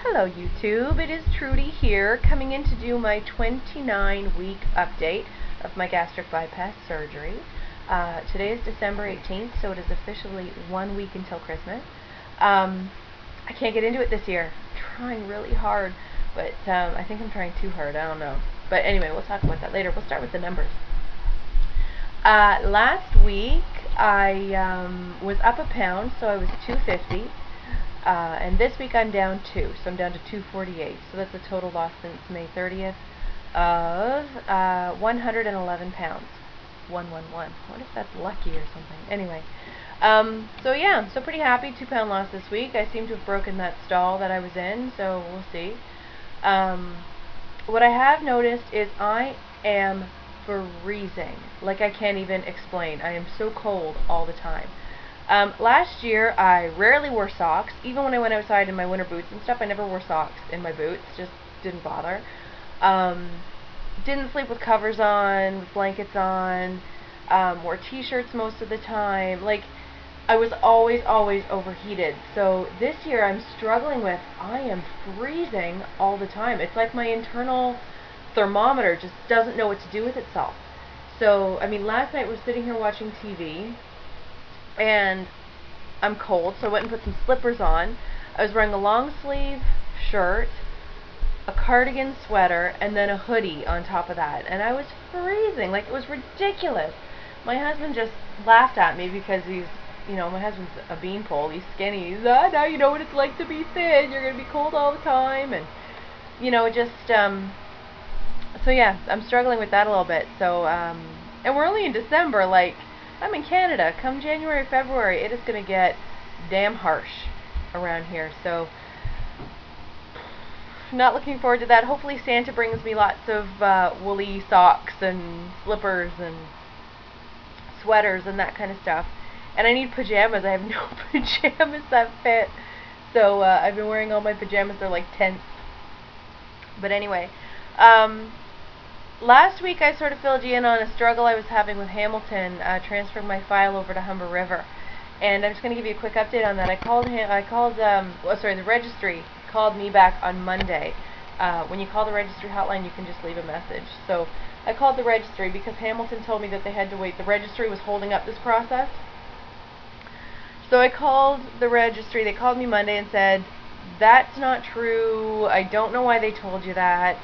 Hello YouTube, it is Trudy here, coming in to do my 29-week update of my gastric bypass surgery. Today is December 18th, so it is officially 1 week until Christmas. I can't get into it this year. I'm trying really hard, but I think I'm trying too hard, I don't know. But anyway, we'll talk about that later. We'll start with the numbers. Last week I was up a pound, so I was 250. And this week I'm down 2, so I'm down to 248. So that's a total loss since May 30th of 111 pounds. 111. What if that's lucky or something? Anyway, so yeah, so pretty happy. 2-pound loss this week. I seem to have broken that stall that I was in, so we'll see. What I have noticed is I am freezing. Like I can't even explain. I am so cold all the time. Last year I rarely wore socks. Even when I went outside in my winter boots and stuff, I never wore socks in my boots. Just didn't bother. Didn't sleep with covers on, with blankets on, wore t-shirts most of the time. Like, I was always overheated. So this year I'm struggling with, I am freezing all the time. It's like my internal thermometer just doesn't know what to do with itself. So, I mean, last night we're sitting here watching TV, and I'm cold, so I went and put some slippers on. I was wearing a long sleeve shirt, a cardigan sweater, and then a hoodie on top of that, and I was freezing. Like, it was ridiculous. My husband just laughed at me because he's, you know, my husband's a beanpole. He's skinny. He's, now you know what it's like to be thin. You're going to be cold all the time, and, you know, just, so yeah, I'm struggling with that a little bit. So, and we're only in December. Like, I'm in Canada. Come January, February, it is going to get damn harsh around here. So, not looking forward to that. Hopefully Santa brings me lots of woolly socks and slippers and sweaters and that kind of stuff. And I need pajamas. I have no pajamas that fit. So, I've been wearing all my pajamas. They're like tents. But anyway, last week I sort of filled you in on a struggle I was having with Hamilton, transferring my file over to Humber River. And I'm just going to give you a quick update on that. The registry called me back on Monday. When you call the registry hotline, you can just leave a message. So I called the registry because Hamilton told me that they had to wait. The registry was holding up this process. So I called the registry. They called me Monday and said, that's not true. I don't know why they told you that.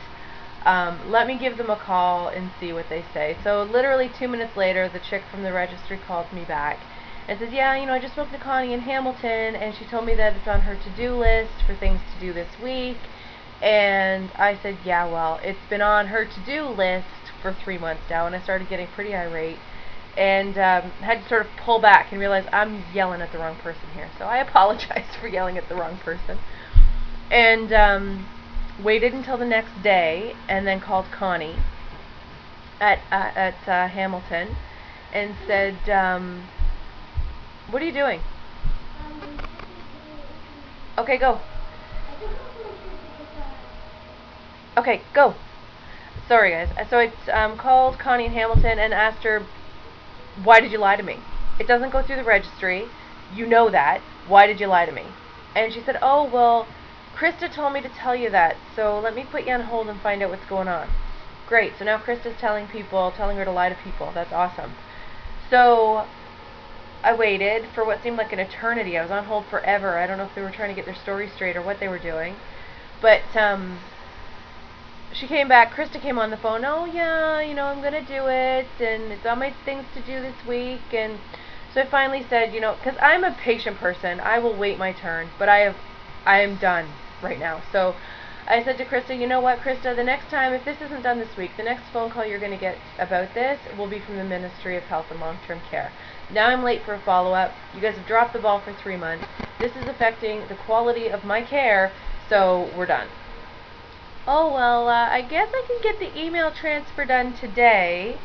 Let me give them a call and see what they say. So literally 2 minutes later, the chick from the registry called me back and says, yeah, you know, I just spoke to Connie in Hamilton, and she told me that it's on her to-do list for things to do this week. And I said, yeah, well, it's been on her to-do list for 3 months now, and I started getting pretty irate and had to sort of pull back and realize I'm yelling at the wrong person here. So I apologize for yelling at the wrong person. And waited until the next day, and then called Connie at Hamilton and said, what are you doing? Okay, go. Okay, go. Sorry, guys. So I called Connie in Hamilton and asked her, why did you lie to me? It doesn't go through the registry. You know that. Why did you lie to me? And she said, oh, well, Krista told me to tell you that, so let me put you on hold and find out what's going on. Great, so now Krista's telling her to lie to people. That's awesome. So I waited for what seemed like an eternity. I was on hold forever. I don't know if they were trying to get their story straight or what they were doing. But she came back. Krista came on the phone. Oh, yeah, you know, I'm going to do it, and it's on my things to do this week. And so I finally said, you know, because I'm a patient person. I will wait my turn, but I am done right now. So I said to Krista, you know what, Krista, the next time, if this isn't done this week, the next phone call you're going to get about this will be from the Ministry of Health and Long-Term Care. Now I'm late for a follow-up. You guys have dropped the ball for 3 months. This is affecting the quality of my care, so we're done. Oh, well, I guess I can get the email transfer done today.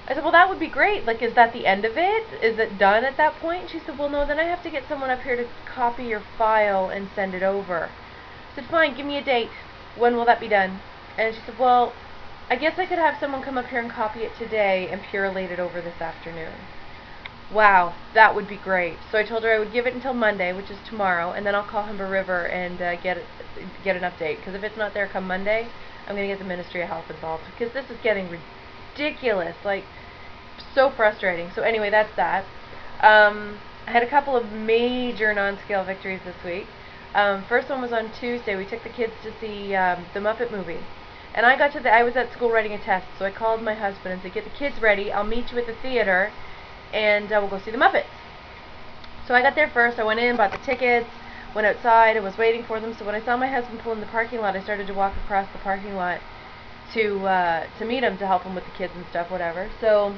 I said, well, that would be great. Like, is that the end of it? Is it done at that point? She said, well, no, then I have to get someone up here to copy your file and send it over. I said, fine, give me a date. When will that be done? And she said, well, I guess I could have someone come up here and copy it today and purulate it over this afternoon. Wow, that would be great. So I told her I would give it until Monday, which is tomorrow, and then I'll call Humber River and get an update. Because if it's not there come Monday, I'm going to get the Ministry of Health involved. Because this is getting ridiculous. Like, so frustrating. So anyway, that's that. I had a couple of major non-scale victories this week. First one was on Tuesday. We took the kids to see the Muppet movie. And I was at school writing a test, so I called my husband and said, get the kids ready, I'll meet you at the theater, and we'll go see the Muppets. So I got there first, I went in, bought the tickets, went outside, and was waiting for them. So when I saw my husband pull in the parking lot, I started to walk across the parking lot to meet him, to help him with the kids and stuff, whatever. So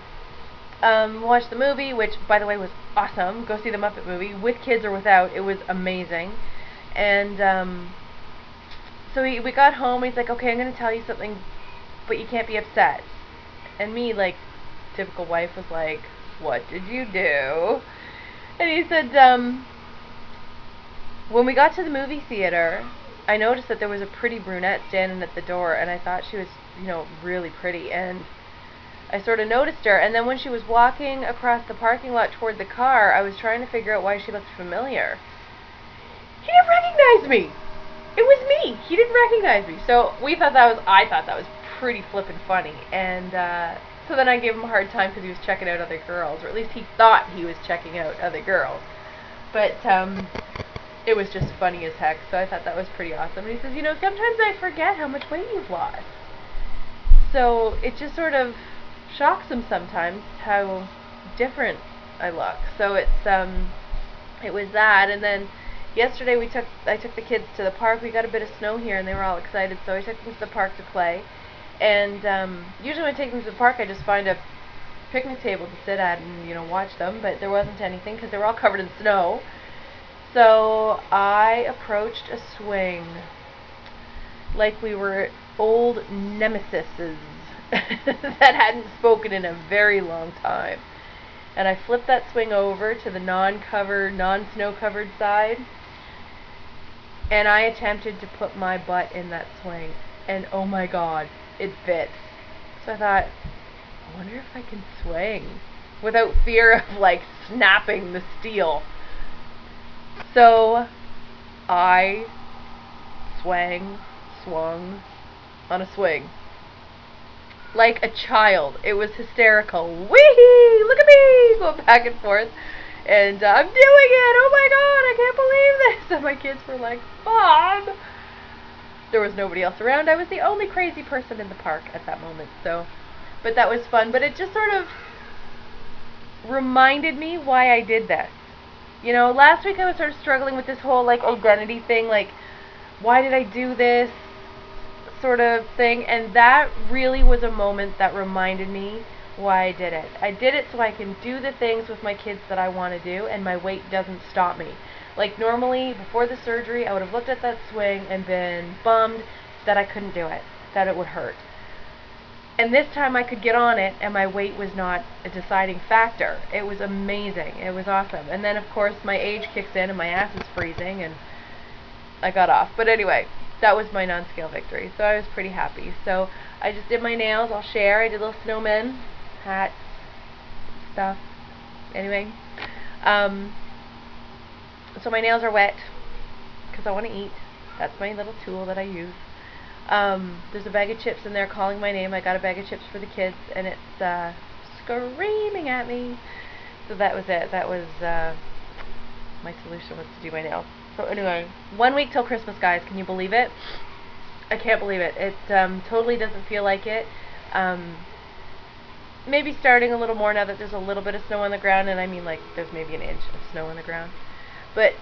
watched the movie, which, by the way, was awesome. Go see the Muppet movie, with kids or without, it was amazing. And so we got home, he's like, okay, I'm going to tell you something, but you can't be upset. And me, like, typical wife, was like, what did you do? And he said, when we got to the movie theater, I noticed that there was a pretty brunette standing at the door, and I thought she was, really pretty, and I sort of noticed her, and then when she was walking across the parking lot toward the car, I was trying to figure out why she looked familiar. He didn't recognize me! It was me! He didn't recognize me. So I thought that was pretty flippin' funny, and so then I gave him a hard time because he was checking out other girls, or at least he thought he was checking out other girls. But it was just funny as heck, so I thought that was pretty awesome. And he says, sometimes I forget how much weight you've lost. So it just sort of shocks him sometimes how different I look. So it was that, and then yesterday I took the kids to the park. We got a bit of snow here, and they were all excited, so I took them to the park to play. And usually when I take them to the park, I just find a picnic table to sit at and watch them, but there wasn't anything because they were all covered in snow. So I approached a swing like we were old nemesises that hadn't spoken in a very long time. And I flipped that swing over to the non-snow-covered side, and I attempted to put my butt in that swing, and oh my god, it fit. So I thought, I wonder if I can swing without fear of, like, snapping the steel. So I swung on a swing like a child. It was hysterical. Wee! Look at me! Going back and forth. And I'm doing it! Oh my god, I can't believe this! And my kids were like, Mom! There was nobody else around. I was the only crazy person in the park at that moment. So, but that was fun. But it just sort of reminded me why I did this. Last week I was sort of struggling with this whole, like, identity thing. Like, why did I do this? Sort of thing, and that really was a moment that reminded me why I did it. I did it so I can do the things with my kids that I want to do, and my weight doesn't stop me. Like, normally, before the surgery, I would have looked at that swing and been bummed that I couldn't do it, that it would hurt. And this time I could get on it, and my weight was not a deciding factor. It was amazing. It was awesome. And then, of course, my age kicks in, and my ass is freezing, and I got off. But anyway, that was my non-scale victory, so I was pretty happy. So I just did my nails. I'll share. I did little snowmen, hats, stuff. Anyway, so my nails are wet because I want to eat. That's my little tool that I use. There's a bag of chips in there calling my name. I got a bag of chips for the kids, and it's screaming at me. So that was it. That was my solution, was to do my nails. So anyway, 1 week till Christmas, guys. Can you believe it? I can't believe it. It totally doesn't feel like it. Maybe starting a little more now that there's a little bit of snow on the ground, and I mean, like, there's maybe an inch of snow on the ground. But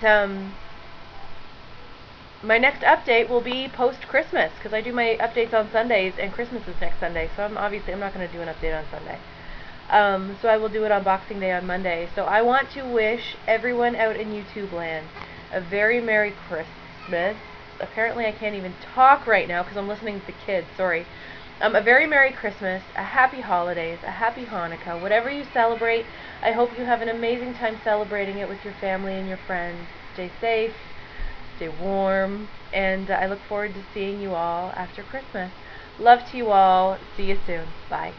my next update will be post-Christmas, because I do my updates on Sundays, and Christmas is next Sunday, so I'm not going to do an update on Sunday. So I will do it on Boxing Day on Monday. So I want to wish everyone out in YouTube land a very Merry Christmas. Apparently I can't even talk right now because I'm listening to the kids, sorry. A very Merry Christmas, a Happy Holidays, a Happy Hanukkah, whatever you celebrate. I hope you have an amazing time celebrating it with your family and your friends. Stay safe, stay warm, and I look forward to seeing you all after Christmas. Love to you all. See you soon. Bye.